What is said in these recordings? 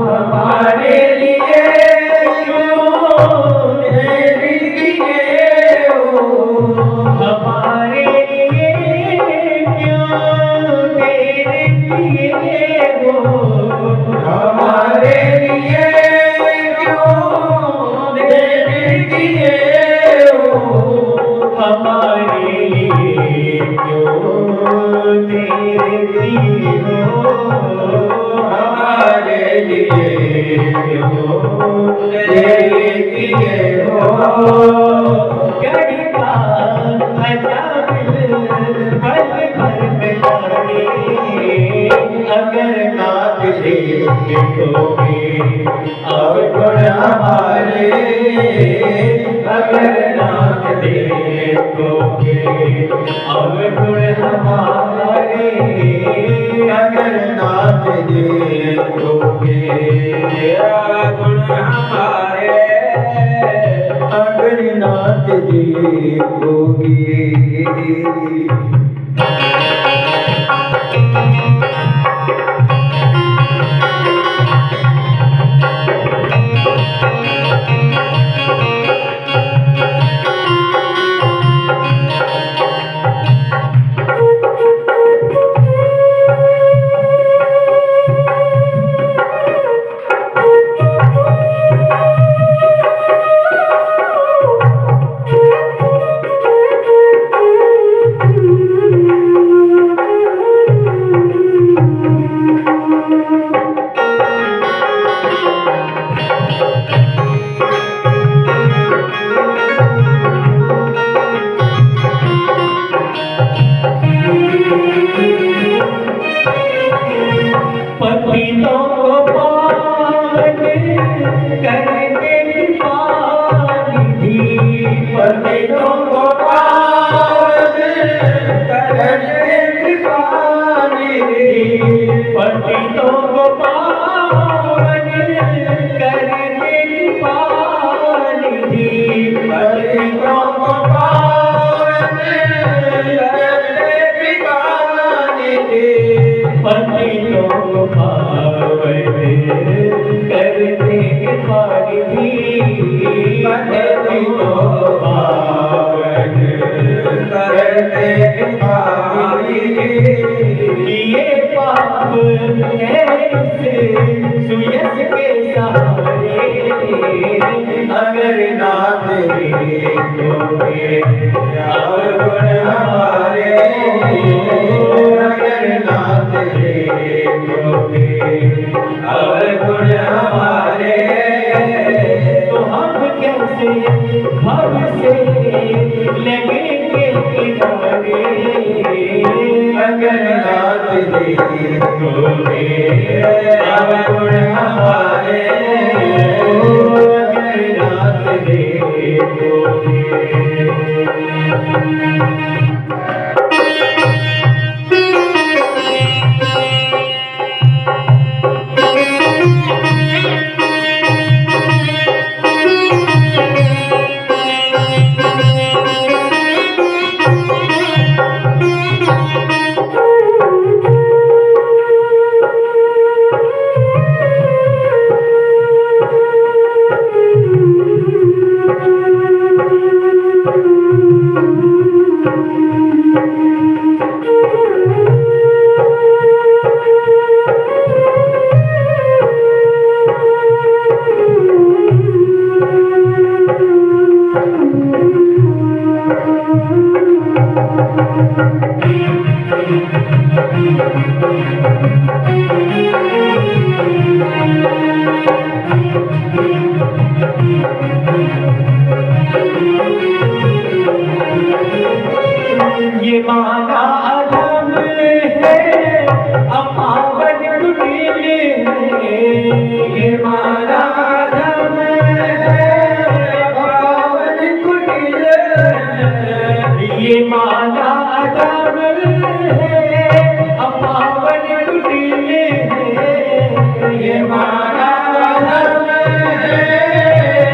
हमारे लिए क्यों तेरे लिए हो, हमारे लिए क्यों तेरे लिए हो, हमारे लिए क्यों तेरे लिए हो, हमारे लिए क्यों तेरे लिए हो, हमारे लिए क्यों तेरे लिए हो। घड़ी का अजामिल पल भर में जाने, अगर नाथ देखोगे अब गुण हमारे, अगर नाथ देखोगे अब गुण हमारे, अगर नाथ देखोगे गुण हमारे, अगर नाथ देखोगे। पतितों को पावन करने की पानिधि, पतितों को पावन करने की पानिधि, पतितों को पावन करने की पानिधि, पतितों को पावन करने की पानिधि, पतितों को पावन करने की पानिधि, पतितों को पावन करने की पानिधि। ये पाप ऐसे सुयस के सहारे, अगर नाथ देखोगे अब गुण हमारे, अगर नाथ देखोगे अब गुण हमारे, तो हम कैसे भव से लगेंगे किनारे, अगर नाथ देखोगे अब गुण हमारे, अगर नाथ देखोगे। ये माना अधम है अपावन कुटिल है, ये माना अधम है अपावन कुटिल है, ये माना अधम है अपावन कुटिल है, ये माना अधम है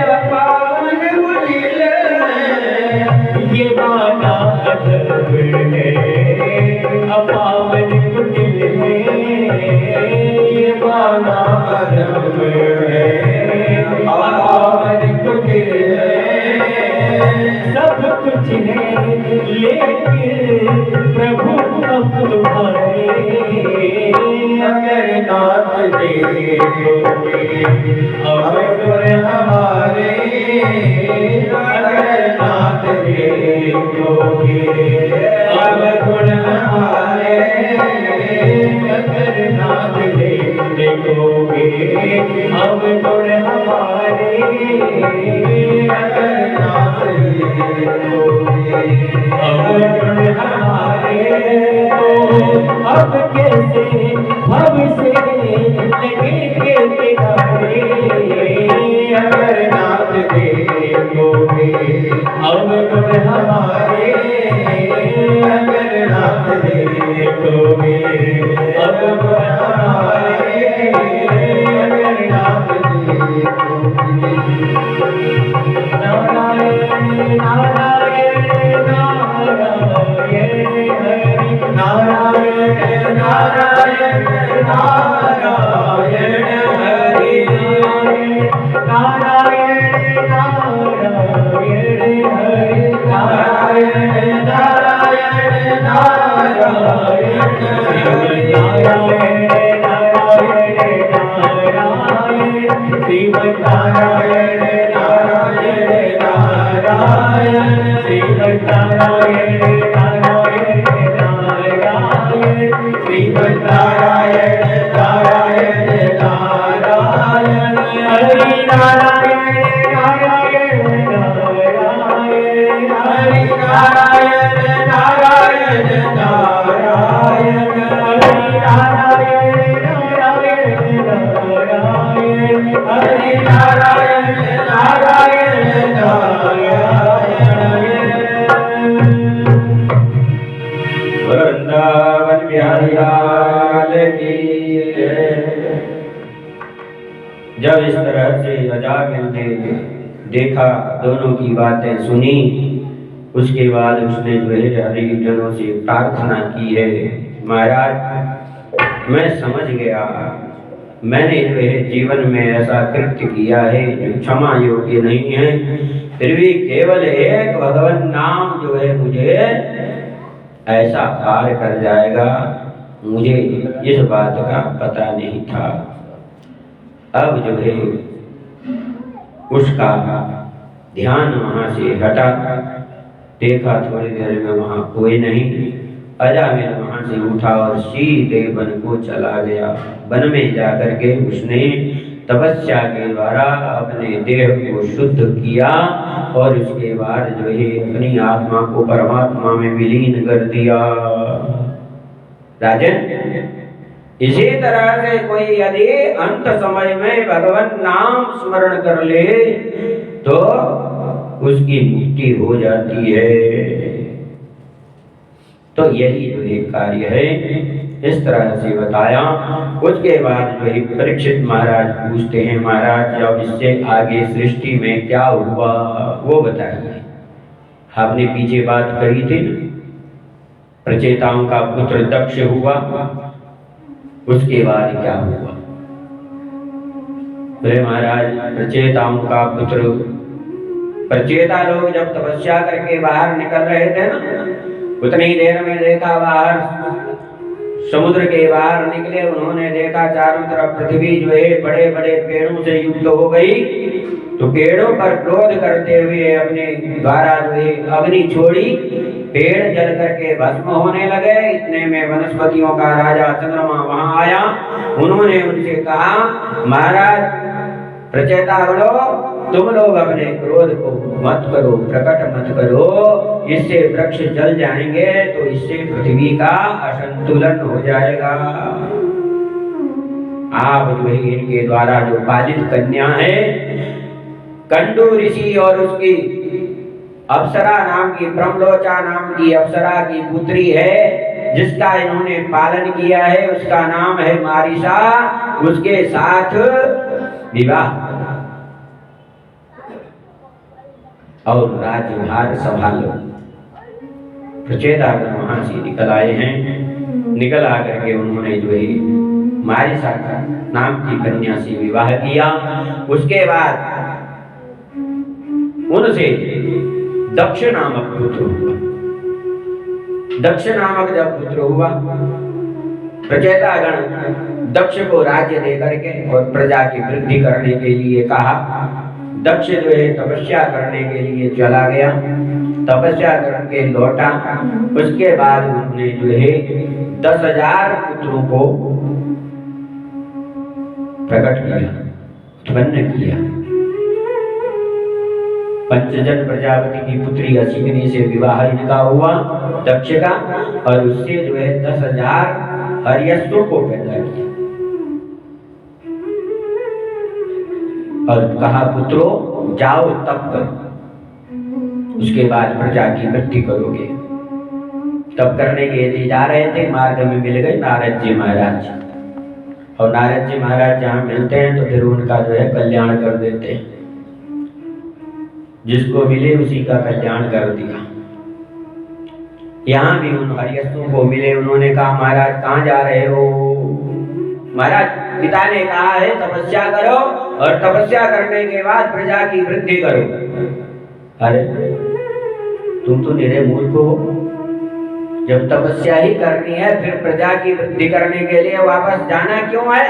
अपावन कुटिल है, ये माना अपावन कुटिल में, ये माना प्रभु हम तुम्हारे, अगर नाथ देखोगे अवगुण हमारे, अगर नाथ देखोगे अवगुण हमारे, अगर नाथ देखोगे अवगुण हमारे, अगर नाथ देखोगे अवगुण हमारे, तो अब कैसे भव से लगेंगे किनारे, अगर नाथ देखोगे अवगुण हमारे, अगर नाथ देखोगे अवगुण हमारे, अगर नाथ देखोगे। नारायण नारायण नारायण हरि, नारायण नारायण नारायण हरि, नारायण नारायण हरि, नारायण नारायण नारायण हरि, नारायण नारायण नारायण, श्रीमन् नारायण नारायण नारायण, श्रीमन् नारायण नारायण नारायण, श्रीमन् नारायण नारायण नारायण, हरि नारायण नारायण नारायण, हरि नारायण नारायण नारायण, हरि नारायण नारायण नारायण, हरि नारायण नारायण नारायण। वृंदावन बिहारी लाल की जय। जब इस तरह से अजामिल ने देखा, दोनों की बातें सुनी, उसके बाद उसने जो है हरिजनों से प्रार्थना की है, महाराज मैं समझ गया, मैंने जो है जीवन में ऐसा कृत्य किया है जो क्षमा योग्य नहीं है, फिर भी केवल एक भगवान नाम जो है मुझे ऐसा पार कर जाएगा, मुझे इस बात का पता नहीं था। अब जो है उसका ध्यान वहां से हटा, देखा थोड़ी देर में वहां कोई नहीं, अजामिल वहां से उठा और सीधे वन को चला गया। वन में जाकर के उसने तपस्या के द्वारा अपने देह को शुद्ध किया और उसके बाद जो है अपनी आत्मा को परमात्मा में विलीन कर दिया। राजन, इसी तरह से कोई यदि अंत समय में भगवान नाम स्मरण कर ले तो उसकी मुक्ति हो जाती है। तो यही जो एक कार्य है, इस तरह से बताया। उसके बाद जो है परीक्षित महाराज पूछते हैं, महाराज अब इससे आगे सृष्टि में क्या हुआ वो बताइए। आपने पीछे बात करी थी, प्रचेताओं का पुत्र दक्ष हुआ, उसके बाद क्या हुआ? बोले महाराज प्रचेताओं का पुत्र, प्रचेता लोग जब तपस्या करके बाहर निकल रहे थे ना, उतनी देर में देखा बाहर समुद्र के बाहर निकले, उन्होंने देखा चारों तरफ पृथ्वी जो है बड़े बड़े पेड़ों से युक्त हो गई, तो पेड़ों पर क्रोध करते हुए अपने द्वारा जो है अग्नि छोड़ी, पेड़ जल करके भस्म होने लगे। इतने में वनस्पतियों का राजा चंद्रमा वहां आया, उन्होंने उनसे कहा महाराज प्रचेतागणों, तुम लोग अपने क्रोध को मत करो, प्रकट मत करो, इससे वृक्ष जल जाएंगे तो इससे पृथ्वी का असंतुलन हो जाएगा। आप जो है इनके द्वारा जो पालित कन्या है कंडू ऋषि और उसकी अप्सरा नाम की, ब्रह्मलोचा नाम की अप्सरा की पुत्री है, जिसका इन्होंने पालन किया है, उसका नाम है मारिसा। उसके साथ विवाह और राज्यभार संभालो। प्रचेतागण वहां से निकल आए हैं, निकल आकर के उन्होंने जो है मारिसा नाम की कन्या से विवाह किया। उसके बाद उनसे दक्ष नामक पुत्र हुआ। दक्ष नामक जब पुत्र हुआ, प्रचेतागण दक्ष को राज्य दे करके और प्रजा की वृद्धि करने के लिए कहा। दक्ष जो है तपस्या करने के लिए चला गया, तपस्या करके लौटा। उसके बाद उन्होंने जो है 10,000 पुत्रों को प्रकट किया, उत्पन्न किया। पंचजन प्रजापति की पुत्री अश्विनी से विवाह इनका हुआ दक्ष का, और उससे जो है 10,000 हर्यश्वों को पैदा किया और कहा पुत्रों जाओ तप करो, उसके बाद प्रजा की वृद्धि करोगे। तप करने के लिए जा रहे थे, मार्ग में मिल गए नारद जी महाराज, और नारद जी महाराज जहाँ मिलते हैं तो फिर उनका जो है कल्याण कर देते हैं। जिसको मिले उसी का कल्याण कर दिया। यहाँ भी उन हरियशों को मिले, उन्होंने कहा महाराज कहाँ जा रहे हो? महाराज पिता ने कहा है तपस्या करो और तपस्या करने के बाद प्रजा की वृद्धि करो। अरे तुम तो निरे मूर्ख हो, जब तपस्या ही करनी है फिर प्रजा की वृद्धि करने के लिए वापस जाना क्यों है?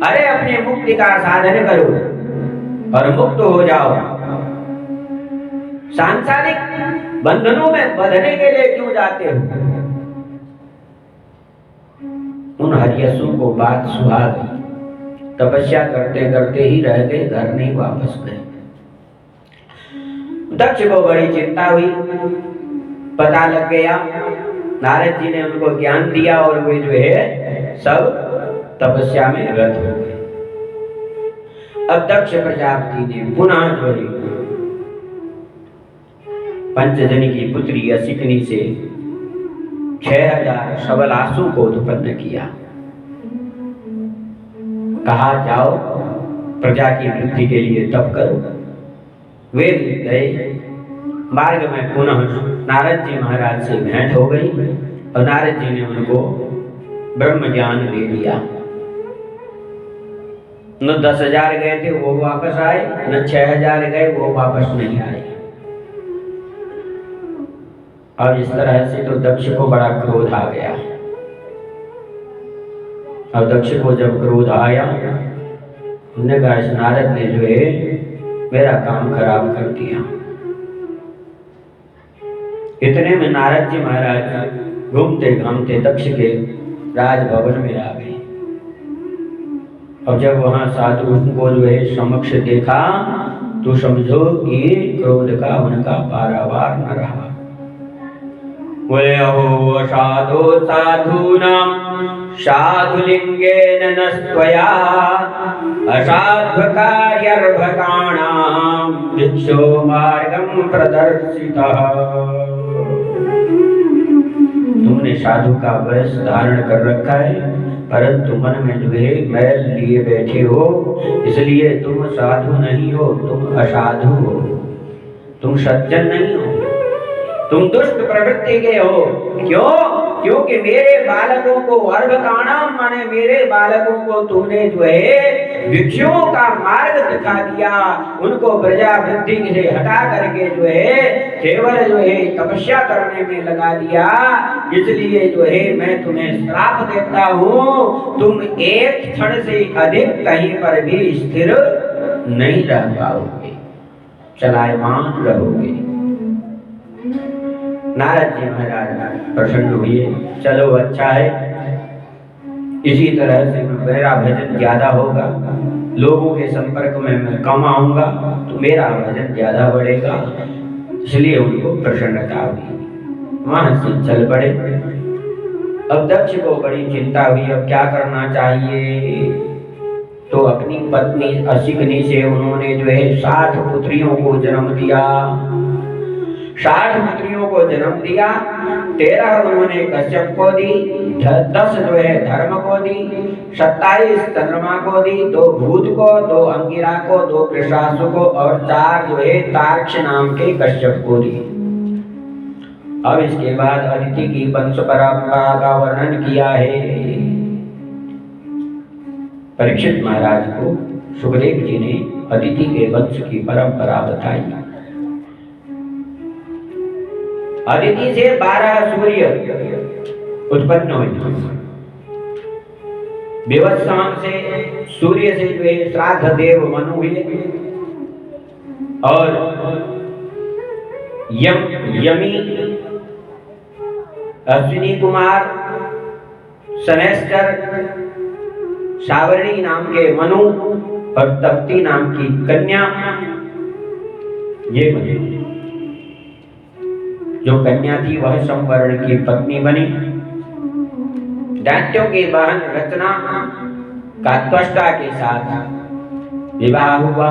अरे अपनी मुक्ति का साधन करो और मुक्त हो जाओ। सांसारिक बंधनों में बंधने के लिए क्यों जाते हो? उन हरियशों को बात सुहा गई, तपस्या करते करते ही रह गए, घर नहीं वापस गए। दक्ष को बड़ी चिंता हुई, पता लग गया। नारद जी ने उनको ज्ञान दिया और वे जो है सब तपस्या में रत हो गए। अब दक्ष प्रजापति ने पुनः जो है पंचजनी की पुत्री अश्विनी से 6,000 सबलासु को उत्पन्न किया। कहा जाओ प्रजा की वृद्धि के लिए तप करो। वे भी गए। मार्ग में पुनः नारद जी महाराज से भेंट हो गई और नारद जी ने उनको ब्रह्म ज्ञान दे दिया। न 10,000 गए थे वो वापस आए, न 6,000 गए वो वापस नहीं आए। और इस तरह से तो दक्ष को बड़ा क्रोध आ गया। और दक्ष को जब क्रोध आया, उन्होंने कहा इस नारद ने जो है मेरा काम खराब कर दिया। इतने में नारद जी महाराज घूमते घामते दक्ष के राजभवन में आ गए। और जब वहां साधु को जो है समक्ष देखा तो समझो कि क्रोध का उनका पारावार न रहा। बोले अहो साधो साधूनां साधुलिंगेन नस्त्वया असाध्वकार्यर्भकाणां भिक्षो मार्गं प्रदर्शितः। तुमने साधु का वेश धारण कर रखा है, परंतु मन में जो है मैल लिए बैठे हो, इसलिए तुम साधु नहीं हो, तुम असाधु हो, तुम सज्जन नहीं हो, तुम दुष्ट प्रवृत्ति के हो। क्यों? क्योंकि मेरे बालकों को अर्भकाणाम माने मेरे बालकों को तुमने जो है भिक्षुओं का मार्ग दिखा दिया, उनको प्रजा वृद्धि से हटा करके जो है केवल जो है तपस्या करने में लगा दिया। इसलिए जो है मैं तुम्हें श्राप देता हूँ, तुम एक क्षण से अधिक कहीं पर भी स्थिर नहीं रह पाओगे, चलायमान रहोगे। नारद जी महाराज प्रसन्न हुए, चलो अच्छा है, इसी तरह से मेरा भजन ज्यादा होगा, लोगों के संपर्क में मैं कम आऊंगा तो मेरा भजन ज्यादा बढ़ेगा। इसलिए उनको प्रसन्नता हुई, वहां से चल पड़े। अब दक्ष को बड़ी चिंता हुई, अब क्या करना चाहिए? तो अपनी पत्नी अश्विनी से उन्होंने जो है 60 पुत्रियों को जन्म दिया। 60 पुत्रियों को जन्म दिया। 13 उन्होंने कश्यप को दी, 10 जो है धर्म को दी, 27 चंद्रमा को दी, 2 भूत को, 2 अंगिरा को, 2 कृशासु को और 4 जो है तार्क्ष नाम के कश्यप को दी। अब इसके बाद अदिति की वंश परंपरा का वर्णन किया है। परीक्षित महाराज को सुखदेव जी ने अदिति के वंश की परंपरा बताई। अदिति से 12 सूर्य उत्पन्न हुए। विवत्समान से सूर्य से जो है श्राद्ध देव मनु हुए और यमी अश्विनी कुमार सनेस्टर सावर्णी नाम के मनु और तप्ती नाम की कन्या ये बनी। जो कन्या थी वह संवर्ण की पत्नी बनी। दैत्यों की बहन रचना का त्वष्टा के साथ विवाह हुआ।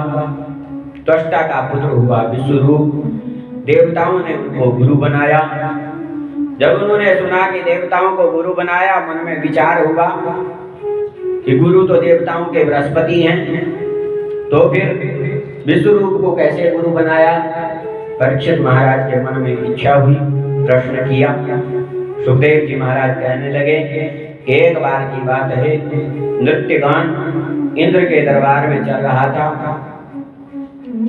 त्वष्टा का पुत्र हुआ विश्वरूप। देवताओं ने उनको गुरु बनाया। जब उन्होंने सुना कि देवताओं को गुरु बनाया, मन में विचार हुआ कि गुरु तो देवताओं के बृहस्पति हैं, तो फिर विश्वरूप को कैसे गुरु बनाया। परीक्षित महाराज के मन में इच्छा हुई, प्रश्न किया। सुखदेव जी महाराज कहने लगे, एक बार की बात है, नृत्य गान इंद्र के दरबार में चल रहा था।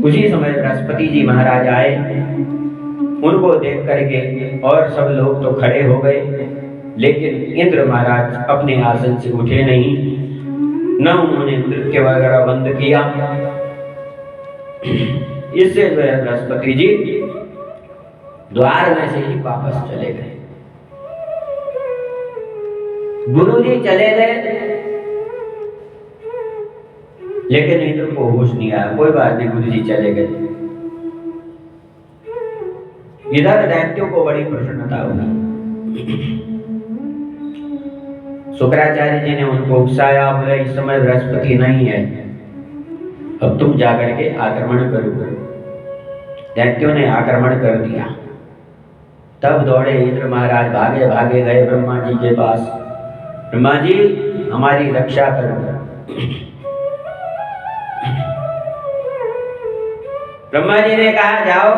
उसी समय बृहस्पति जी महाराज आए। उनको देख करके और सब लोग तो खड़े हो गए, लेकिन इंद्र महाराज अपने आसन से उठे नहीं, न उन्होंने नृत्य वगैरह बंद किया। इससे जो है बृहस्पति जी द्वार में से ही वापस चले गए। गुरु जी चले गए, लेकिन इंद्र को होश नहीं आया। कोई बात नहीं, गुरु जी चले गए। इधर दैत्यों को बड़ी प्रसन्नता हुई। शुक्राचार्य जी ने उनको उकसाया, बोले इस समय बृहस्पति नहीं है, अब तुम जाकर के आक्रमण करो। दैत्यों ने आक्रमण कर दिया। तब दौड़े इंद्र महाराज, भागे भागे गए ब्रह्मा जी के पास। ब्रह्मा जी हमारी रक्षा करो। ब्रह्मा जी ने कहा, जाओ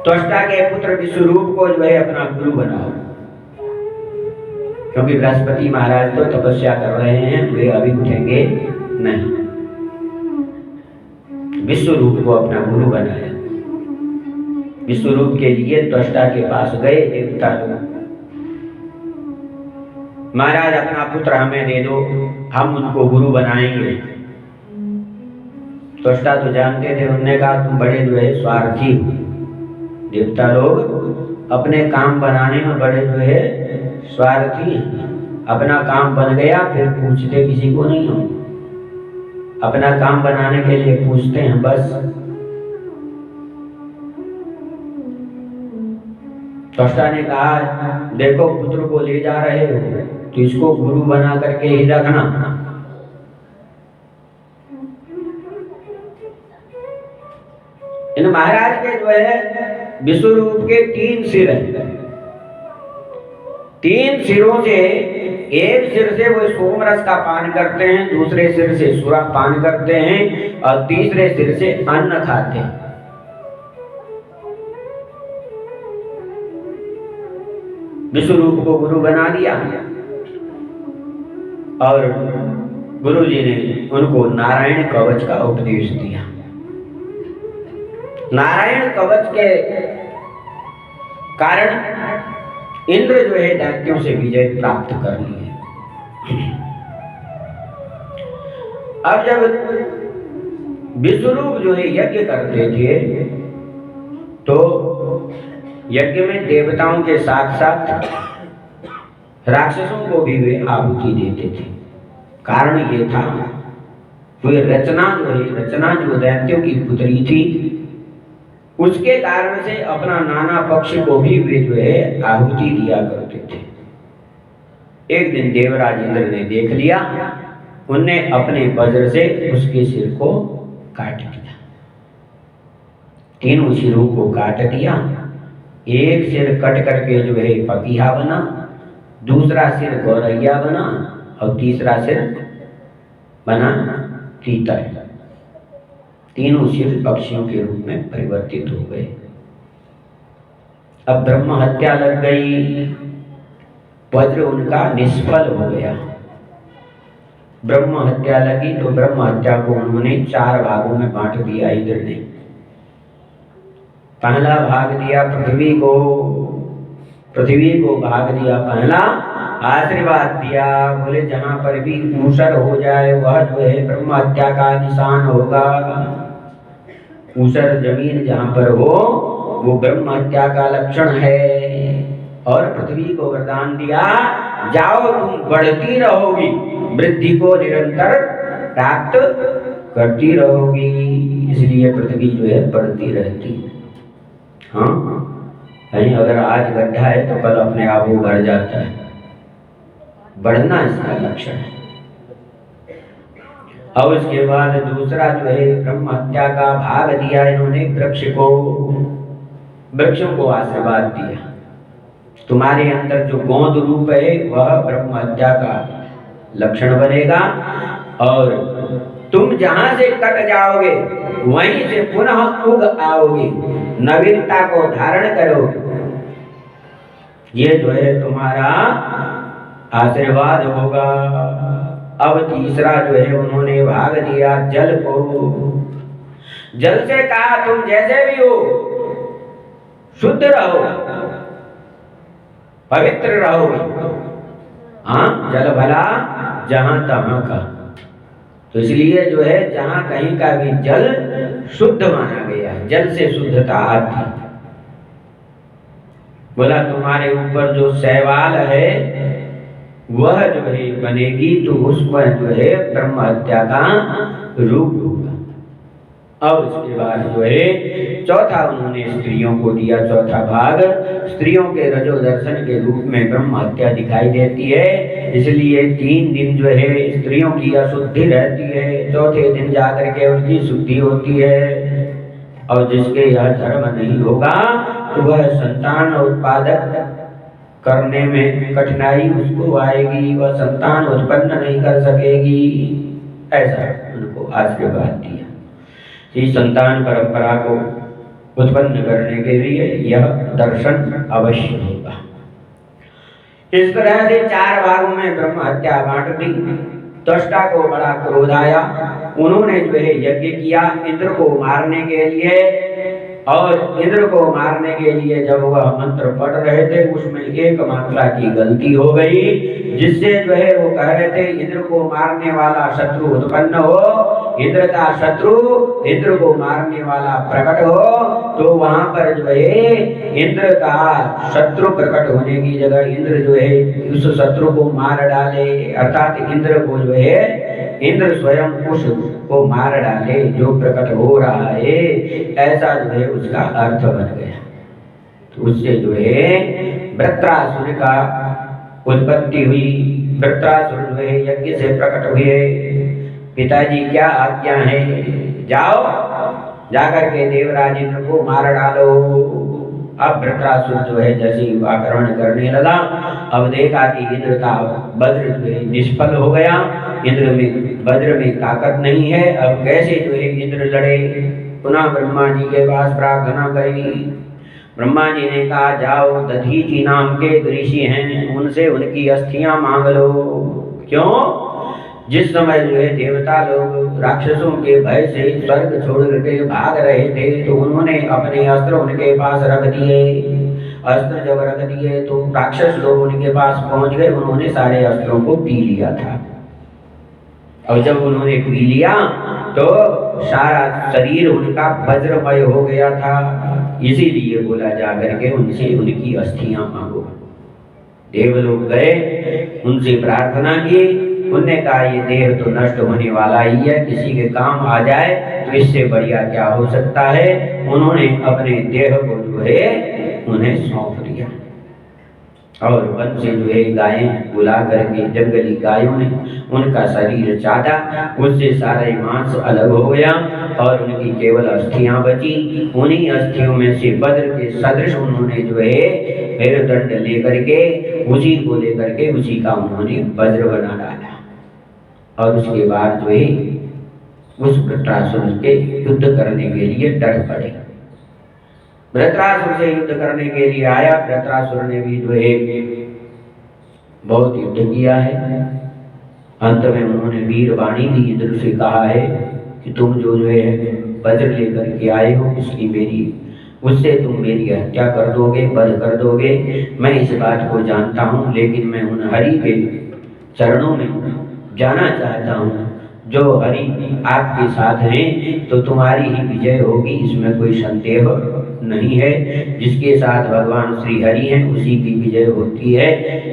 त्वष्टा के पुत्र विश्वरूप को जो है अपना गुरु बनाओ, क्योंकि बृहस्पति महाराज तो तपस्या कर रहे हैं, वे अभी उठेंगे नहीं। विश्वरूप को अपना गुरु बनाया। विश्वरूप के लिए त्वष्टा के पास गए देवता लोग। महाराज अपना पुत्र हमें दे दो, हम उनको गुरु बनाएंगे। त्वष्टा तो जानते थे, उन्होंने कहा तुम बड़े जो है स्वार्थी हो। देवता लोग अपने काम बनाने में बड़े जो है स्वार्थी हैं। अपना काम बन गया फिर पूछते किसी को नहीं हो। अपना काम बनाने के लिए पूछते हैं बस। त्वष्टा ने कहा, देखो पुत्र को ले जा रहे हो तो इसको गुरु बना करके ही रखना। इन महाराज के जो है विश्वरूप के 3 सिर हैं। 3 सिरों से, एक सिर से वो सोमरस का पान करते हैं, दूसरे सिर से सुरा पान करते हैं और तीसरे सिर से अन्न खाते हैं। विश्वरूप को गुरु बना दिया और गुरु जी ने उनको नारायण कवच का उपदेश दिया। नारायण कवच के कारण इंद्र जो है दैत्यों से विजय प्राप्त कर ली है। अब जब विश्वरूप जो है यज्ञ करते थे तो यज्ञ में देवताओं के साथ साथ राक्षसों को भी वे आहुति देते थे। कारण ये था, वे रचना जो दैत्यों की पुत्री थी, उसके कारण से अपना नाना पक्ष को भी वे जो है आहुति दिया करते थे। एक दिन देवराज इंद्र ने देख लिया, उनने अपने वज्र से उसके सिर को काट दिया। 3 सिरों को काट दिया। एक सिर कट करके जो है पपीहा बना, दूसरा सिर गौरैया बना और तीसरा सिर बना तीतर। 3 सिर पक्षियों के रूप में परिवर्तित हो गए। अब ब्रह्म हत्या लग गई, वज्र उनका निष्फल हो गया। ब्रह्म हत्या लगी तो ब्रह्म हत्या को उन्होंने 4 भागों में बांट दिया इंद्र ने। पहला भाग दिया पृथ्वी को, पृथ्वी को भाग दिया, पहला आशीर्वाद दिया। बोले जहां पर भी ऊसर हो जाए वह जो है ब्रह्म हत्या का निशान होगा। ऊसर जमीन जहां पर हो वो ब्रह्म हत्या का लक्षण है। और पृथ्वी को वरदान दिया, जाओ तुम बढ़ती रहोगी, वृद्धि को निरंतर प्राप्त करती रहोगी। इसलिए पृथ्वी जो है बढ़ती रहती है। हाँ, कहीं अगर आज गड्ढा है तो कल अपने आप वो बढ़ जाता है, बढ़ना इसका लक्षण है। और उसके बाद दूसरा जो है ब्रह्म हत्या का भाग दिया इन्होंने वृक्षों को आशीर्वाद दिया। तुम्हारे अंदर जो गोद रूप है वह ब्रह्म हत्या का लक्षण बनेगा, और तुम जहां से कट जाओगे वहीं से पुनः उग आओगे, नवीनता को धारण करोगे। ये जो है तुम्हारा आशीर्वाद होगा। अब तीसरा जो है उन्होंने भाग दिया जल को। जल से कहा तुम जैसे भी हो शुद्ध रहो, पवित्र रहोगे। हाँ, जल भला जहां तहां का। तो इसलिए जो है जहां कहीं का भी जल शुद्ध माना गया है, जल से शुद्धता आती। बोला तुम्हारे ऊपर जो शैवाल है वह जो है बनेगी तो उसमें जो है ब्रह्म हत्या का रूप होगा। अब इसके बाद जो है चौथा उन्होंने स्त्रियों को दिया, चौथा भाग स्त्रियों के रजो दर्शन के रूप में ब्रह्म हत्या दिखाई देती है। इसलिए 3 दिन जो है स्त्रियों की अशुद्धि रहती है, चौथे दिन जाकर के उनकी शुद्धि होती है। और जिसके यह धर्म नहीं होगा तो वह संतान उत्पादक करने में कठिनाई उसको आएगी, वह संतान उत्पन्न नहीं कर सकेगी। ऐसा उनको आशीर्वाद दिया। इस संतान परंपरा को उत्पन्न करने के लिए यह दर्शन अवश्य होगा। इस तरह से 4 भागों में ब्रह्म हत्या बांट दी। त्वष्टा को बड़ा क्रोध आया, उन्होंने जो है यज्ञ किया इंद्र को मारने के लिए। और इंद्र को मारने के लिए जब वह मंत्र पढ़ रहे थे उसमें एक मात्रा की गलती हो गई, जिससे जो है वो कह रहे थे इंद्र को मारने वाला शत्रु उत्पन्न हो, इंद्र का शत्रु इंद्र को मारने वाला प्रकट हो। तो वहां पर जो है इंद्र का शत्रु प्रकट होने की जगह इंद्र जो है उस शत्रु को मार डाले, अर्थात इंद्र को जो है इंद्र स्वयं उसको मार डाले जो प्रकट हो रहा है, ऐसा जो है उसका अर्थ बन गया। तो उससे जो है वृत्रासुर का उत्पत्ति हुई। वृत्रासुर जो है यज्ञ से प्रकट हुए। पिताजी क्या आज्ञा है, जाओ जाकर के देवराज इंद्र को मार डालो। अब वृत्रासुर जो है जैसे आक्रमण करने लगा, अब देखा कि इंद्र का वज्र जो है निष्फल हो गया, इंद्र में वज्र में ताकत नहीं है। अब कैसे जो है इंद्र लड़े। पुनः ब्रह्मा जी के पास प्रार्थना करी। ब्रह्मा जी ने कहा जाओ दधीचि नाम के ऋषि हैं, उनसे उनकी अस्थियां मांग लो। क्यों? जिस समय जो है देवता लोग राक्षसों के भय से स्वर्ग छोड़ करके भाग रहे थे तो उन्होंने अपने अस्त्र उनके पास रख दिए। अस्त्र जब रख दिए तो राक्षस लोग उनके पास पहुंच गए, उन्होंने सारे अस्त्रों को पी लिया था। और जब उन्होंने पी लिया तो सारा शरीर उनका वज्रमय हो गया था। इसीलिए बोला जाकर के उनसे उनकी अस्थियां मांगो। देवलोग गए, उनसे प्रार्थना की, उनने कहा ये देह तो नष्ट होने वाला ही है, किसी के काम आ जाए तो इससे बढ़िया क्या हो सकता है। उन्होंने अपने देह को जो है उन्हें सौंप दिया। और वन से जो है गायें बुला करके जंगली गायों ने उनका शरीर चाटा, उससे सारे मांस अलग हो गया और उनकी केवल अस्थियां बची। उन्हीं अस्थियों में से वज्र के सदृश उन्होंने जो है फिर दंड लेकर के उसी को लेकर के उसी का उन्होंने वज्र बना डाला। और उसके बाद जो है उस वृत्रासुर के युद्ध करने के लिए डट पड़े। वृत्रासुर से युद्ध करने के लिए आया। वृत्रासुर ने भी जो है बहुत युद्ध किया है। अंत में उन्होंने वीर वाणी दी, इंद्र से कहा है कि तुम जो है वज्र लेकर के आए हो इसकी मेरी उससे तुम मेरी हत्या कर दोगे, वध कर दोगे। मैं इस बात को जानता हूँ, लेकिन मैं उन हरि के चरणों में जाना चाहता हूँ। जो हरि आपके साथ हैं तो तुम्हारी ही विजय होगी, इसमें कोई संदेह नहीं है। जिसके साथ भगवान श्री हरि हैं उसी की विजय होती है।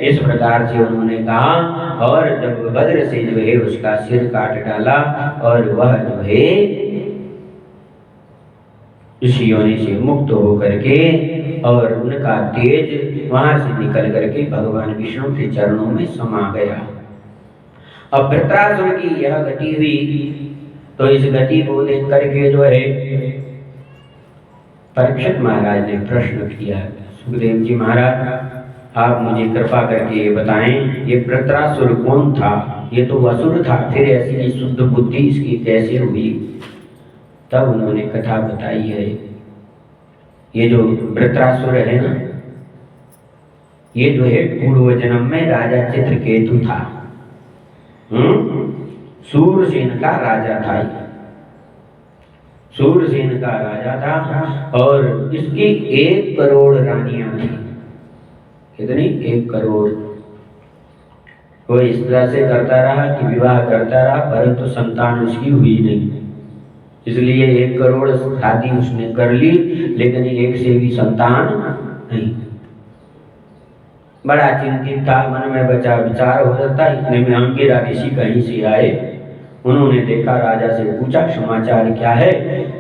इस प्रकार से उन्होंने कहा, और जब वज्र से जो है उसका सिर काट डाला, और वह जो है इस योनि से मुक्त होकर के, और उनका तेज वहां से निकल करके भगवान विष्णु के चरणों में समा गया। अब वृत्रासुर की यह गति हुई, तो इस गति को देख करके जो है परीक्षित महाराज ने प्रश्न किया, सुखदेव जी महाराज, आप मुझे कृपा करके ये बताएं, ये वृत्रासुर कौन था? ये तो असुर था, फिर ऐसी शुद्ध बुद्धि इसकी कैसे हुई? तब उन्होंने कथा बताई है। ये जो वृत्रासुर है ना, ये जो है पूर्व जन्म में राजा चित्रकेतु था। सूरसेन का राजा था। सूरसेन का राजा था, और इसकी 1 करोड़ रानियां थी। कितनी? 1 करोड़। वो इस तरह से करता रहा कि विवाह करता रहा, परंतु संतान उसकी हुई नहीं। इसलिए 1 करोड़ शादी उसने कर ली, लेकिन एक से भी संतान नहीं। बड़ा चिंतित था, मन में बचा विचार हो जाता। इतने में अंगिरा ऋषि कहीं से आए। उन्होंने देखा, राजा से पूछा समाचार क्या है?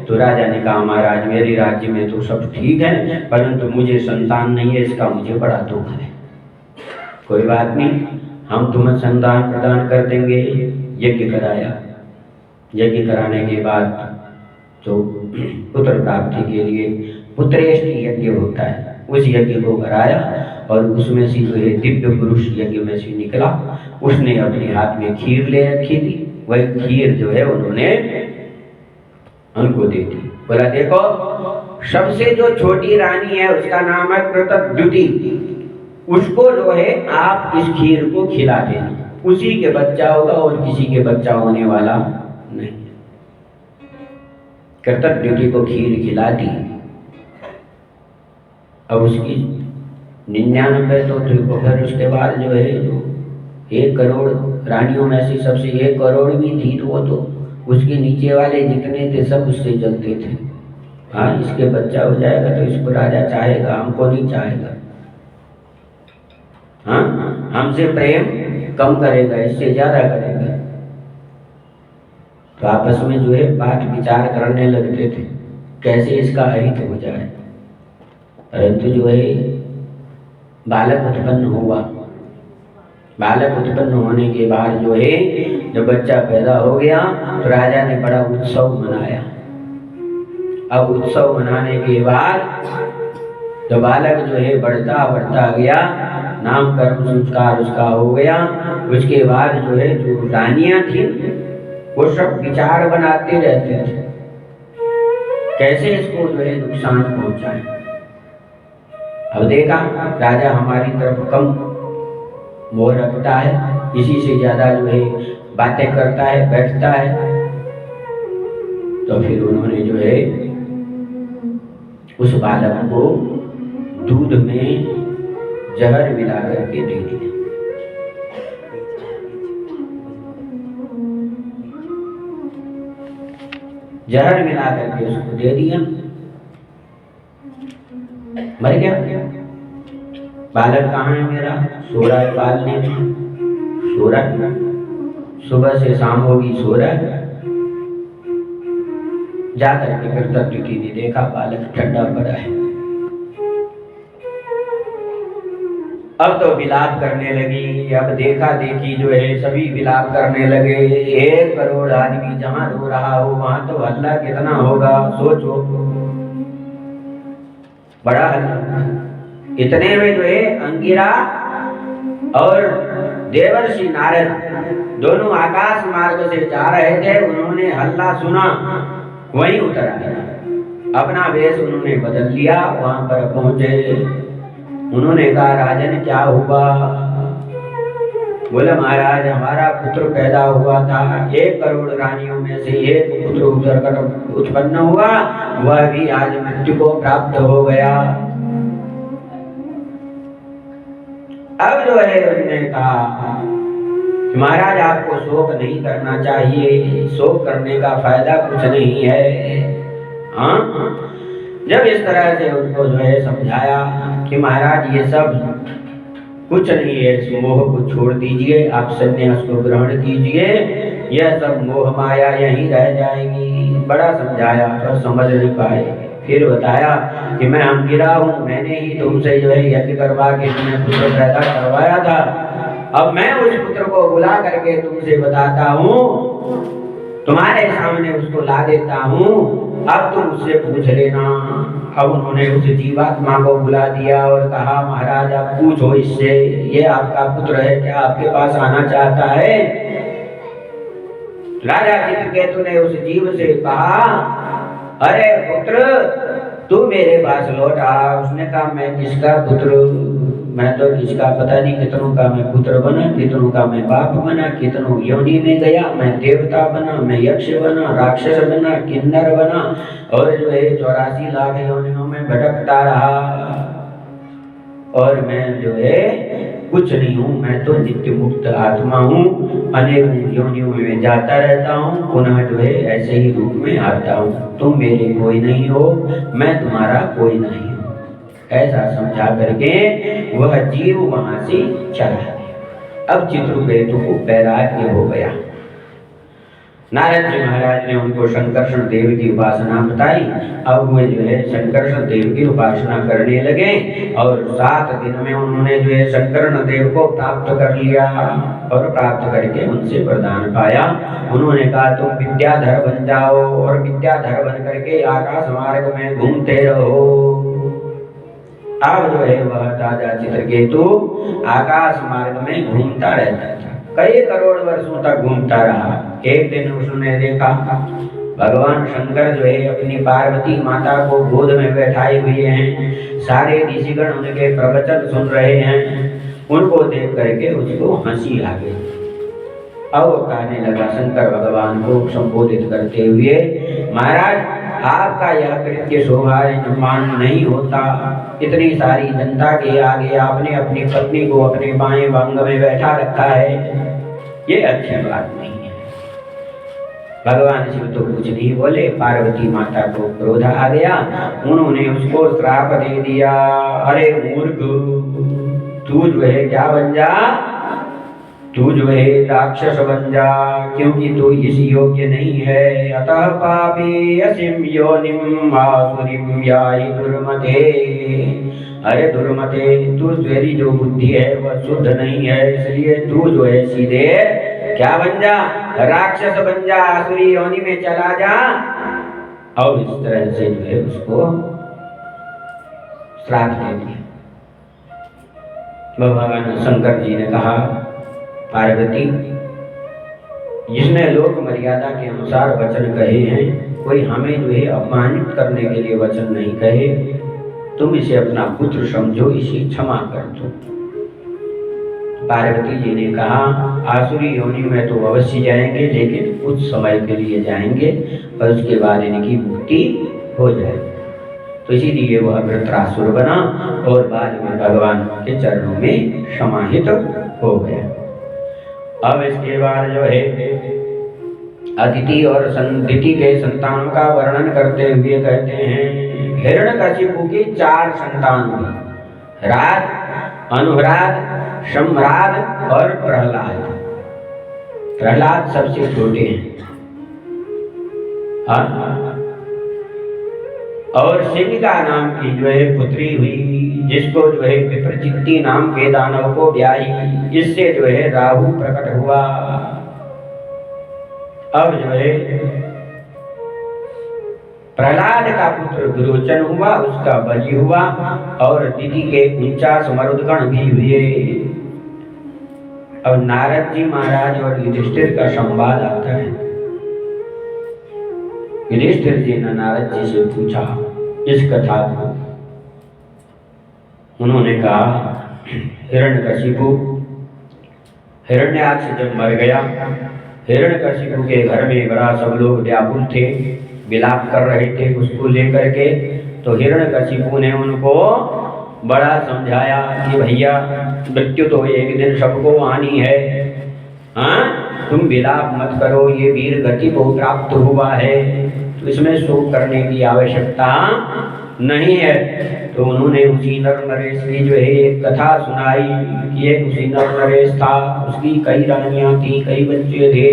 तो राजा ने कहा, महाराज मेरे राज्य में तो सब ठीक है, परंतु मुझे संतान नहीं है, इसका मुझे बड़ा दुख है। कोई बात नहीं, हम तुम्हें संतान प्रदान कर देंगे। यज्ञ कराया। यज्ञ कराने के बाद तो पुत्र प्राप्ति के लिए पुत्रेष्ट यज्ञ होता है, उस यज्ञ को कराया, और उसमें से जो है दिव्य पुरुष यज्ञ में से निकला। उसने अपने हाथ में खीर ले रखी थी, वही खीर जो है उन्होंने उनको दे दी। बोला, देखो सबसे जो छोटी रानी है उसका नाम है कृतद्युति, उसको जो है आप इस खीर को खिला देना, उसी के बच्चा होगा और किसी के बच्चा होने वाला नहीं। कृतद्युति को खीर खिला दी। अब उसकी 99 तो फिर उसके बाद जो है 1 करोड़ रानियों में से सबसे 1 करोड़ भी थी, तो वो तो उसके नीचे वाले जितने थे सब उससे जलते थे। हाँ, इसके बच्चा हो जाएगा तो इसको राजा चाहेगा, हमको नहीं चाहेगा। हाँ, हमसे प्रेम कम करेगा, इससे ज्यादा करेगा। तो आपस में जो है बात विचार करने लगते थे, कैसे इसका अहित हो जाए। परंतु जो है बालक उत्पन्न हुआ। बालक उत्पन्न होने के बाद जो है जब बच्चा पैदा हो गया तो राजा ने बड़ा उत्सव मनाया। अब उत्सव मनाने के बाद जब बालक जो है बढ़ता गया, नामकरण संस्कार उसका हो गया, उसके बाद जो है जो रानियां थी वो सब विचार बनाते रहते थे, कैसे इसको जो है नुकसान पहुंचाए। अब देखा राजा हमारी तरफ कम मोह रखता है, इसी से ज्यादा जो है बातें करता है, बैठता है। तो फिर उन्होंने जो है उस बालक को दूध में जहर मिला करके दे दिया। जहर मिला करके उसको दे दिया, मर गया। बालक कहाँ है मेरा? सो रहा है पालने में, सो रहा है, सुबह से शाम होगी सो रहा है। जाकर के फिर कृतद्युति ने देखा बालक ठंडा पड़ा है। अब तो विलाप करने लगी। अब देखा देखी जो है सभी विलाप करने लगे। 1 करोड़ आदमी जहां रो रहा हो वहां तो हल्ला कितना होगा, सोचो, बड़ा हल्ला। इतने में जो है अंगिरा और देवर्षि नारद दोनों आकाश मार्ग से जा रहे थे। उन्होंने हल्ला सुना, वहीं उतर आए, अपना वेश उन्होंने बदल लिया। वहां पर पहुंचे, उन्होंने कहा राजन क्या हुआ? बोला महाराज हमारा पुत्र पैदा हुआ था, 1 करोड़ रानियों में से एक पुत्र उधर उत्पन्न हुआ, वह भी आज मृत्यु को प्राप्त हो गया। अब जो है उन्होंने कहा महाराज आपको शोक नहीं करना चाहिए, शोक करने का फायदा कुछ नहीं है। हाँ, जब इस तरह से उनको जो है समझाया कि महाराज ये सब कुछ नहीं है, इस मोह को छोड़ दीजिए, आप संन्यास को ग्रहण कीजिए, यह सब मोह माया यहीं रह जाएगी। बड़ा समझाया पर समझ नहीं पाए। फिर बताया कि मैं अंगिरा हूँ, मैंने ही तुमसे जो है यज्ञ करवा के तुम्हें पुत्र पैदा करवाया था। अब मैं उस पुत्र को बुला करके तुमसे बताता हूँ, तुम्हारे सामने उसको ला देता हूँ, अब तुम उससे पूछ लेना। अब उन्होंने उस जीवात्मा को बुला दिया और कहा महाराज आप पूछो इससे, ये आपका पुत्र है, क्या आपके पास आना चाहता है? राजा चित्रकेतु ने उस जीव से कहा अरे पुत्र तू मेरे पास लौट आ। उसने कहा मैं किसका पुत्र, मैं तो किसका पता नहीं, कितनों का मैं पुत्र बना, कितनों का मैं बाप बना, कितनों योनि में गया, मैं देवता बना, मैं यक्ष बना, राक्षस बना, किन्नर बना, और जो है 84 लाख योनियों में भटकता रहा, और मैं जो है कुछ नहीं हूँ, मैं तो नित्य मुक्त आत्मा हूँ, अनेक योनियों में जाता रहता हूँ, पुनः जो है ऐसे ही रूप में आता हूँ, तुम मेरे कोई नहीं हो, मैं तुम्हारा कोई नहीं हूँ। ऐसा समझा करके वह जीव वहां से चला गया। अब चित्रकेतु को वैराग्य हो गया। नारद जी महाराज ने उनको शंकरषण देव की उपासना बताई। अब वे जो है शंकरषण देव की उपासना करने लगे और 7 दिन में उन्होंने जो है शंकरषण देव को प्राप्त कर लिया और प्राप्त करके उनसे वरदान पाया। उन्होंने कहा तुम विद्याधर बन जाओ और विद्याधर बन करके आकाश मार्ग में घूमते रहो। अब जो है वह राजा चित्रकेतु आकाश मार्ग में घूमता रहता था, कई करोड़ वर्षों तक घूमता रहा। एक दिन उसने देखा भगवान शंकर जो है अपनी पार्वती माता को गोद में बैठाए हुए हैं, सारे ऋषिगण उनके प्रवचन सुन रहे हैं। उनको देख करके उसको हंसी आ गई। अब कहने लगा शंकर भगवान को संबोधित करते हुए महाराज आपका यह कृत्य शोभायमान नहीं होता, इतनी सारी जनता के आगे आपने अपनी पत्नी को अपने बाएं अंग में बैठा रखा है, ये अच्छी बात नहीं है। भगवान शिव तो कुछ नहीं बोले, पार्वती माता को क्रोध आ गया, उन्होंने उसको श्राप दे दिया, अरे मूर्ख तू जो है क्या बन जा, तू जो है राक्षस बन जा, क्योंकि तू इस योग्य नहीं है। अतः पापी असिम योनिम आसुरीम याहि दुर्मते। अरे दुर्मते तू तेरी जो बुद्धि है वह शुद्ध नहीं है, इसलिए तू जो है सीधे क्या बन जा, राक्षस बन जा, आसुरी योनि में चला जा। और इस तरह से जो है उसको श्राप दे दिया। भगवान शंकर जी ने कहा पार्वती जिसने लोक मर्यादा के अनुसार वचन कहे हैं, कोई हमें जो है अपमानित करने के लिए वचन नहीं कहे, तुम इसे अपना पुत्र समझो, इसे क्षमा कर दो। पार्वती जी ने कहा आसुरी योनि में तो अवश्य जाएंगे, लेकिन कुछ समय के लिए जाएंगे और उसके बाद इनकी मुक्ति हो जाएगी। तो इसीलिए वह वृत्रासुर बना और बाद में भगवान के चरणों में समाहित हो गया। अब इसके बाद जो है अदिति और संदिति के संतानों का वर्णन करते हुए कहते हैं हिरण्यकशिपु की 4 संतान हुए, राज, अनुराग, सम्राट और प्रहलाद। प्रहलाद सबसे छोटे हैं। और सिंहिका नाम की जो है पुत्री हुई, जिसको जो है विप्रचित्ति नाम के दानव को ब्याही, इससे जो है राहु प्रकट हुआ। अब जो है प्रहलाद का पुत्र विरोचन हुआ, उसका बलि हुआ, और दिति के 49 मरुदगण भी हुए। अब नारद जी महाराज और युधिष्ठिर का संवाद आता है। युधिष्ठिर जी ने नारद जी से पूछा इस कथा को। उन्होंने कहा हिरण्यकशिपु हिरण्याक्ष जब मर गया, हिरण्यकशिपु के घर में बड़ा सब लोग व्याकुल थे, विलाप कर रहे थे उसको लेकर के। तो हिरण्यकशिपु ने उनको बड़ा समझाया कि भैया मृत्यु तो एक दिन सबको आनी है, हाँ तुम विलाप मत करो, ये वीर गति को प्राप्त हुआ है तो इसमें शोक करने की आवश्यकता नहीं है। तो उन्होंने उसी नर नरेश की जो है एक कथा सुनाई कि एक उसी नर नरेश था, उसकी कई रानियां थी, कई बच्चे थे,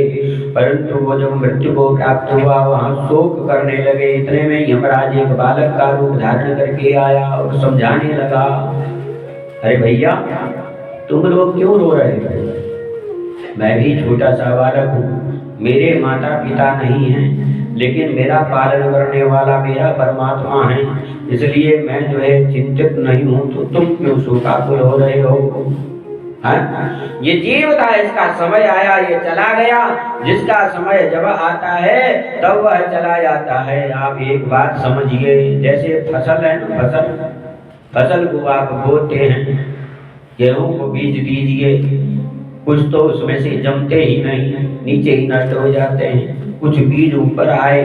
परंतु वो जब मृत्यु को प्राप्त हुआ वहां शोक करने लगे। इतने में यमराज एक बालक का रूप धारण करके आया और समझाने लगा, अरे भैया तुम लोग क्यों रो रहे हो, मैं भी छोटा सा बालक हूँ, मेरे माता पिता नहीं हैं, लेकिन मेरा पालन करने वाला मेरा परमात्मा है, इसलिए मैं जो है चिंतित नहीं हूँ, तो तुम क्यों शोकाकुल हो रहे हो? हाँ? ये जीव था, इसका समय आया ये चला गया, जिसका समय जब आता है तब वह चला जाता है। आप एक बात समझिए, जैसे फसल है ना, फसल को आप बोते हैं, गेहूं को बीज दीजिए, कुछ तो उसमें से जमते ही नहीं, नीचे ही नष्ट हो जाते हैं, कुछ बीज ऊपर आए,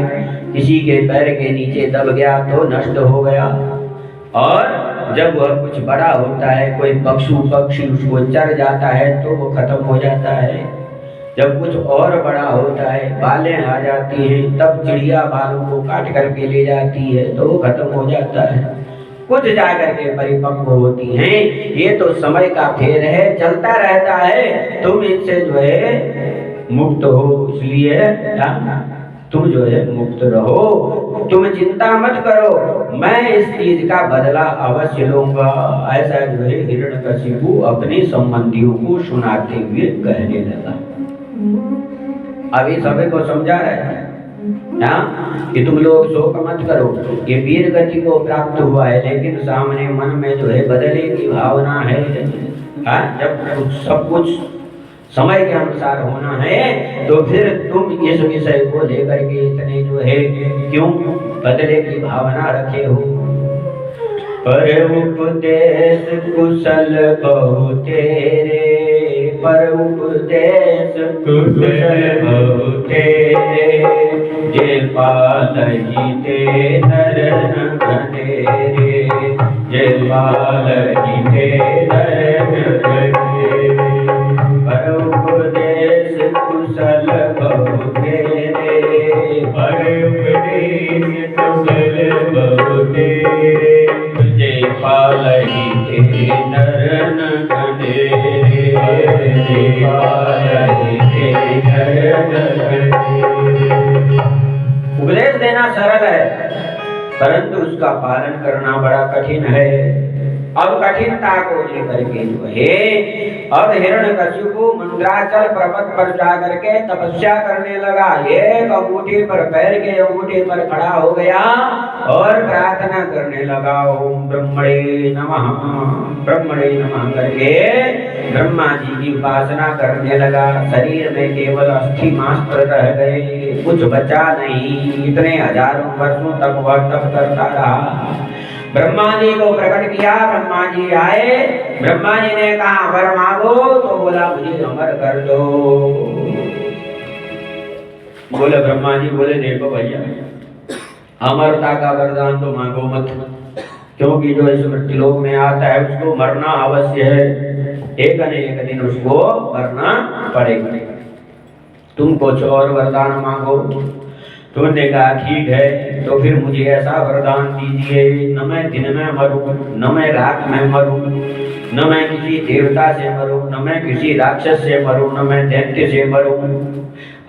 किसी के पैर के नीचे दब गया तो नष्ट हो गया, और जब वह कुछ बड़ा होता है, कोई पक्षी उसको चर जाता है तो वो खत्म हो जाता है, जब कुछ और बड़ा होता है, बालें आ जाती हैं, तब चिड़िया बालों को काट करके ले जाती है तो वो खत्म हो जाता है, कुछ जाकर के परिपक्व होती हैं। ये तो समय का फेर है, चलता रहता है, तुम इनसे जो है मुक्त हो, इसलिए तुम जो है मुक्त रहो, तुम चिंता मत करो, मैं इस चीज का बदला अवश्य लूंगा। ऐसा जो है हिरण्यकशिपु अपने संबंधियों को सुनाते हुए कहने लगा। अभी सभी को समझा रहे हैं कि तुम लोग शोक मत करो, ये वीर गति को प्राप्त हुआ है, लेकिन सामने मन में जो है बदले की भावना है। जब सब कुछ समय के अनुसार होना है तो फिर तुम इस विषय को लेकर के इतने जो है क्यों बदले की भावना रखे हो? पर उपदेश कुशल बहु तेरे, पर उपदेश कुशल बहु तेरे, जे पालही ते नरन घनेरे, जे पालही ते नरन घनेरे, पर उपदेश कुशल बहु तेरे, पर उपदेश कुशल बहु तेरे, जे पालही ते नरन घनेरे, जे पालही ते नरन घनेरे। उपदेश देना सरल है, परंतु उसका पालन करना बड़ा कठिन है। अब कठिनता को लेकर के जो है, अब हिरण्यकशिपु मंदराचल पर्वत पर जाकर के तपस्या करने लगा। एक अंगूठे पर, पैर के अंगूठे पर खड़ा हो गया और प्रार्थना करने लगा, ओम ब्रह्मणे नमः, ब्रह्मणे नमः करके ब्रह्मा जी की उपासना करने लगा। शरीर में केवल अस्थि मात्र रह गए, कुछ बचा नहीं। इतने हजारों वर्षों तक वह तप करता रहा। ब्रह्मा जी को प्रकट किया, ब्रह्मा जी आए, ब्रह्मा जी ने कहा वर मांगो, तो बोला मुझे अमर कर दो। बोले ब्रह्मा जी, बोले देखो भैया, अमरता का वरदान तो मांगो मत, क्योंकि जो इस मृत्युलोक में आता है उसको मरना अवश्य है, एक न एक दिन उसको मरना पड़ेगा। तुम कुछ और वरदान मांगो। तुमने कहा ठीक है, तो फिर मुझे ऐसा वरदान दीजिए, न मैं दिन में मरूं, न मैं रात में मरूं, न मैं किसी देवता से मरूं, न मैं किसी राक्षस से मरूं, न मैं दैत्य से मरूं,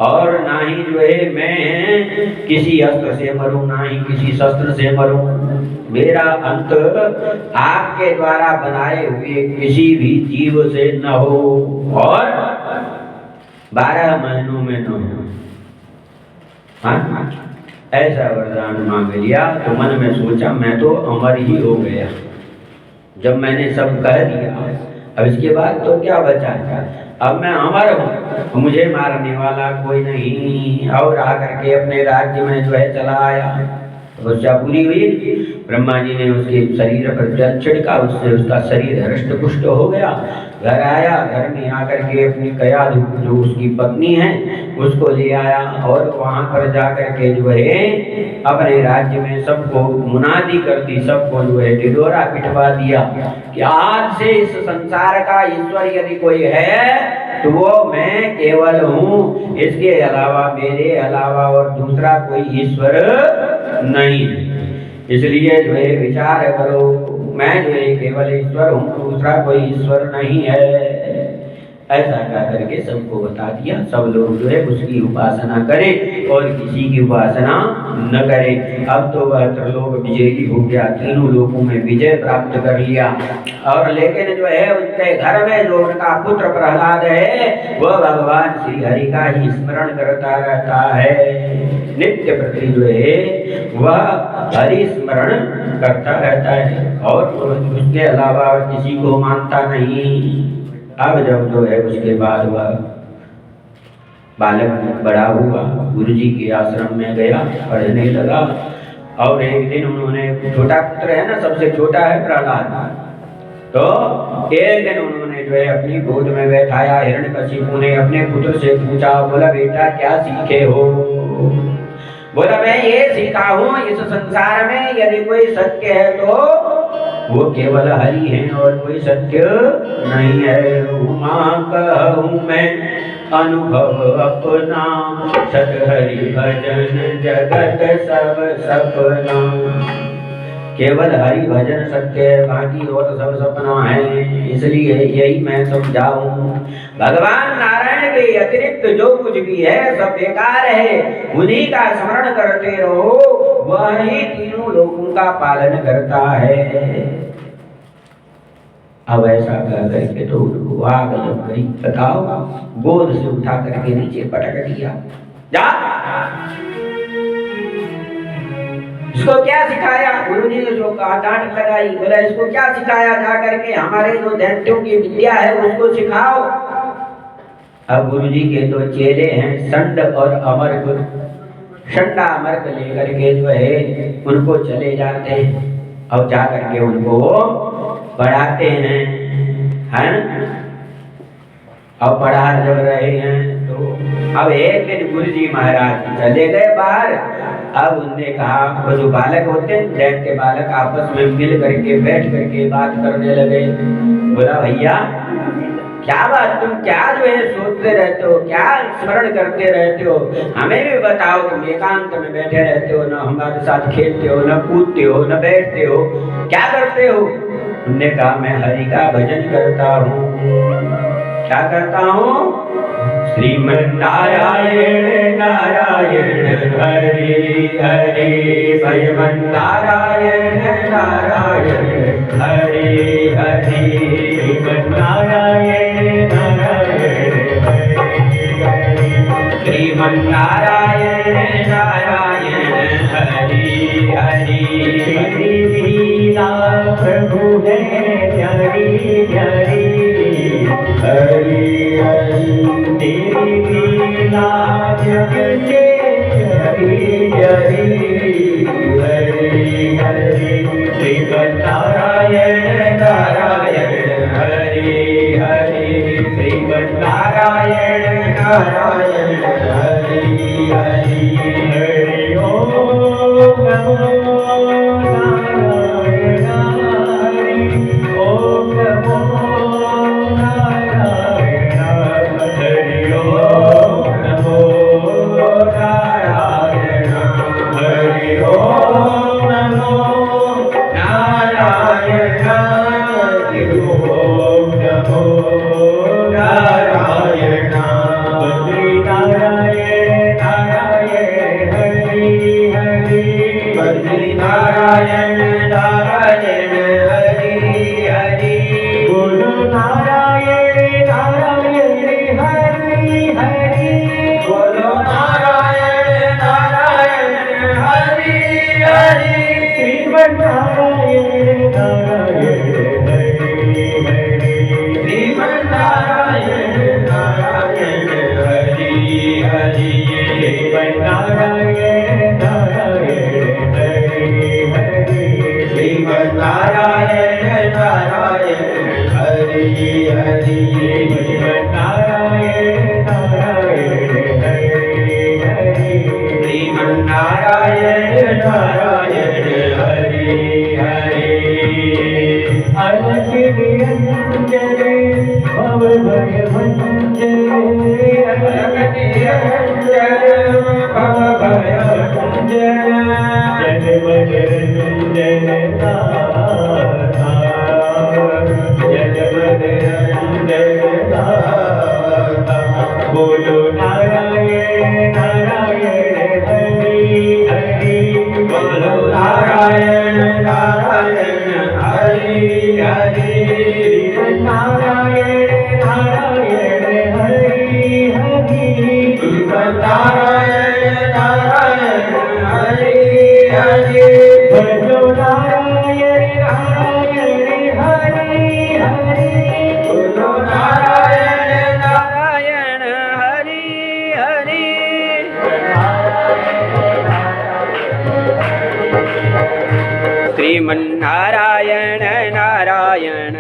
और ना ही जो है मैं किसी अस्त्र से मरूं, ना ही किसी शस्त्र से मरूं। मेरा अंत आपके द्वारा बनाए हुए किसी भी जीव से न हो, और 12 महीनों में न हो। हाँ, ऐसा वरदान मांग लिया। तो मन में सोचा मैं तो अमर ही हो गया, जब मैंने सब कह दिया, अब इसके बाद तो क्या बचा, अब मैं अमर हूँ, मुझे मारने वाला कोई नहीं। और आकर के अपने राज्य में जो है चला आया। तपस्या पूरी हुई, ब्रह्मा जी ने उसके शरीर पर जल छिड़का, उससे उसका शरीर हृष्ट पुष्ट हो गया। घर आया, घर में आकर के अपनी कया जो उसकी पत्नी है उसको ले आया और वहां पर जाकर के जो है अपने राज्य में सबको मुनादी कर दी, सबको जो है ढिढोरा पिटवा दिया कि आज से इस संसार का ईश्वर यदि कोई है तो वो मैं केवल हूँ, इसके अलावा मेरे अलावा और दूसरा कोई ईश्वर नहीं। इसलिए जो है विचार करो, मैं जो है केवल ईश्वर हूँ, दूसरा कोई ईश्वर नहीं है। ऐसा कह करके सबको बता दिया। सब लोग जो है उसकी उपासना करें और किसी की उपासना न करें। अब तो वह त्रिलोक विजयी हो गया, तीनों लोकों में विजय प्राप्त कर लिया। और लेकिन जो है उसके घर में जो उनका पुत्र प्रहलाद है वह भगवान श्री हरि का ही स्मरण करता रहता है, नित्य प्रति जो है वह हरि स्मरण करता रहता है और उसके अलावा और किसी को मानता नहीं। अब जब जो है उसके बाद वह बालक बड़ा हुआ, गुरु जी के आश्रम में गया, पढ़ने लगा। और एक दिन उन्होंने, छोटा पुत्र है ना, सबसे छोटा है प्रहलाद, तो एक दिन उन्होंने जो है अपनी गोद में बैठाया। हिरण्यकशिपु ने अपने पुत्र से पूछा, बोला बेटा क्या सीखे हो? बोला मैं ये सीखा हूँ इस संसार में यदि कोई सत्य है तो वो केवल हरि है और कोई सत्य नहीं है। उमा कहूँ मैं अनुभव अपना, सत हरि भजन जगत सब सपना। केवल हरि भजन सत्य है, बाकी और सब सपना है। इसलिए यही मैं समझाऊं, भगवान नारायण के अतिरिक्त जो कुछ भी है सब बेकार है। उन्हीं का स्मरण करते रहो, वह ही तीनों लोगों का पालन करता है। अब ऐसा कह करके तो उनको आग लग गई। बताओ, गोद से उठा करके नीचे पटक दिया। जा, इसको क्या सिखाया? गुरुजी ने जो डांट लगाई, बोला इसको क्या सिखाया? जा करके हमारे जो दैत्यों की विद्या है उसको सिखाओ। अब गुरुजी के दो चेले हैं, संड और अमर। संडा अमर लेकर के जो है उनको चले जाते हैं और जा करके उनको पढ़ाते हैं, है ना? अब पढ़ा जब रहे हैं तो अब एक दिन गुरुजी महाराज चले गए बाहर। अब उनने कहा, वो जो बालक होते हैं दैत्य बालक आपस में मिल करके बैठ करके बात करने लगे। बोला भैया क्या बात, तुम क्या जो है सोचते रहते हो, क्या स्मरण करते रहते हो? हमें भी बताओ, तुम एकांत में बैठे रहते हो, न हमारे साथ खेलते हो, न कूदते हो, न बैठते हो, क्या करते हो? उन्होंने कहा मैं हरि का भजन करता हूँ। क्या करता हूँ? श्रीमन नारायण नारायण हरि हरि, श्रीमन नारायण नारायण हरि हरि, श्रीमन नारायण नारायण हरि हरि, श्रीमन नारायण नारायण हरि हरि। हरि लीला प्रभु है प्यारी प्यारी, हरि हरि तेरी लीला जग से हरि हरि, हरि हरि श्रीमन नारायण नारायण हरि हरि, श्रीमन नारायण नारायण हरि हरि, हरि ओम नमो श्रीमन्नारायण नारायण